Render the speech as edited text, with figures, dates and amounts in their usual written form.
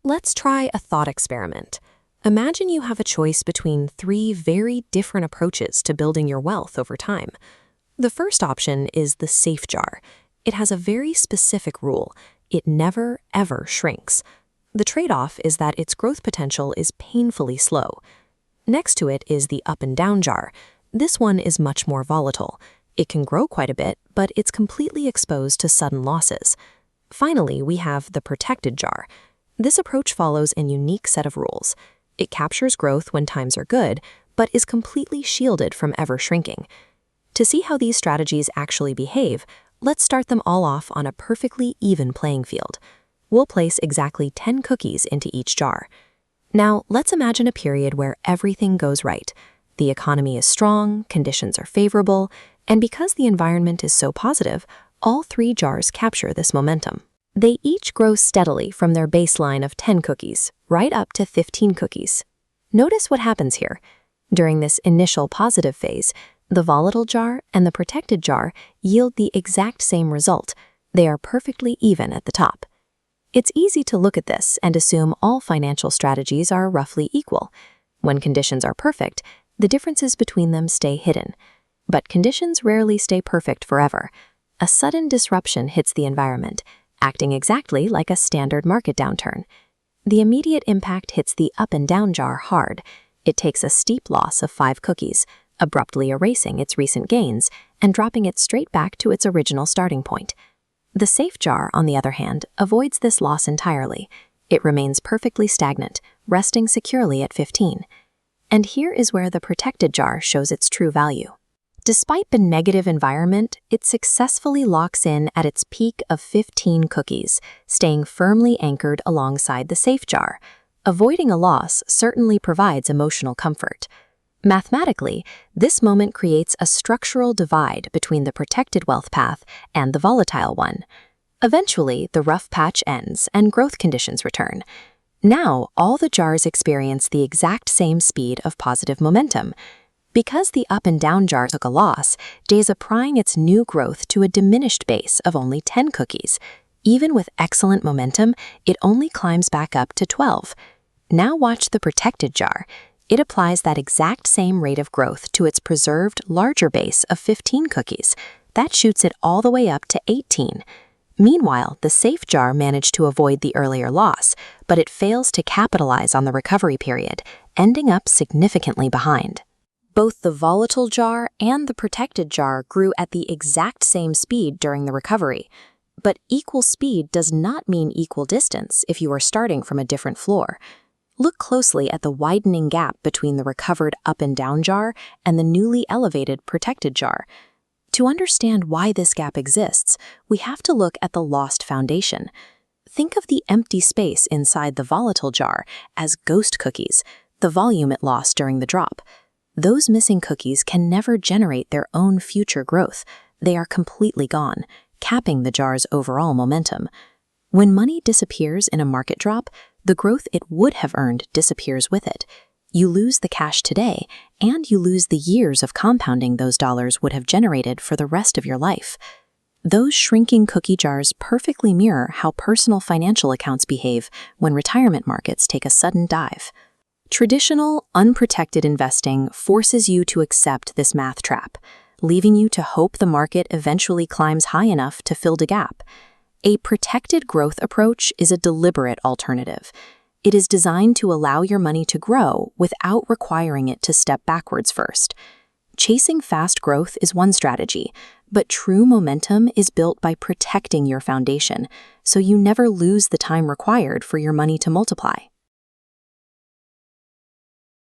Let's try a thought experiment. Imagine you have a choice between three very different approaches to building your wealth over time. The first option is the safe jar. It has a very specific rule. It never, ever shrinks. The trade-off is that its growth potential is painfully slow. Next to it is the up and down jar. This one is much more volatile. It can grow quite a bit, but it's completely exposed to sudden losses. Finally, we have the protected jar. This approach follows a unique set of rules. It captures growth when times are good, but is completely shielded from ever shrinking. To see how these strategies actually behave, let's start them all off on a perfectly even playing field. We'll place exactly 10 cookies into each jar. Now, let's imagine a period where everything goes right. The economy is strong, conditions are favorable, and because the environment is so positive, all three jars capture this momentum. They each grow steadily from their baseline of 10 cookies, right up to 15 cookies. Notice what happens here. During this initial positive phase, the volatile jar and the protected jar yield the exact same result. They are perfectly even at the top. It's easy to look at this and assume all financial strategies are roughly equal. When conditions are perfect, the differences between them stay hidden. But conditions rarely stay perfect forever. A sudden disruption hits the environment, acting exactly like a standard market downturn. The immediate impact hits the up and down jar hard. It takes a steep loss of 5 cookies, abruptly erasing its recent gains and dropping it straight back to its original starting point. The safe jar, on the other hand, avoids this loss entirely. It remains perfectly stagnant, resting securely at 15. And here is where the protected jar shows its true value. Despite the negative environment, it successfully locks in at its peak of 15 cookies, staying firmly anchored alongside the safe jar. Avoiding a loss certainly provides emotional comfort. Mathematically, this moment creates a structural divide between the protected wealth path and the volatile one. Eventually, the rough patch ends and growth conditions return. Now, all the jars experience the exact same speed of positive momentum. Because the up and down jar took a loss, Jay's applying its new growth to a diminished base of only 10 cookies. Even with excellent momentum, it only climbs back up to 12. Now watch the protected jar. It applies that exact same rate of growth to its preserved, larger base of 15 cookies. That shoots it all the way up to 18. Meanwhile, the safe jar managed to avoid the earlier loss, but it fails to capitalize on the recovery period, ending up significantly behind. Both the volatile jar and the protected jar grew at the exact same speed during the recovery. But equal speed does not mean equal distance if you are starting from a different floor. Look closely at the widening gap between the recovered up and down jar and the newly elevated protected jar. To understand why this gap exists, we have to look at the lost foundation. Think of the empty space inside the volatile jar as ghost cookies, the volume it lost during the drop. Those missing cookies can never generate their own future growth. They are completely gone, capping the jar's overall momentum. When money disappears in a market drop, the growth it would have earned disappears with it. You lose the cash today, and you lose the years of compounding those dollars would have generated for the rest of your life. Those shrinking cookie jars perfectly mirror how personal financial accounts behave when retirement markets take a sudden dive. Traditional, unprotected investing forces you to accept this math trap, leaving you to hope the market eventually climbs high enough to fill the gap. A protected growth approach is a deliberate alternative. It is designed to allow your money to grow without requiring it to step backwards first. Chasing fast growth is one strategy, but true momentum is built by protecting your foundation, so you never lose the time required for your money to multiply.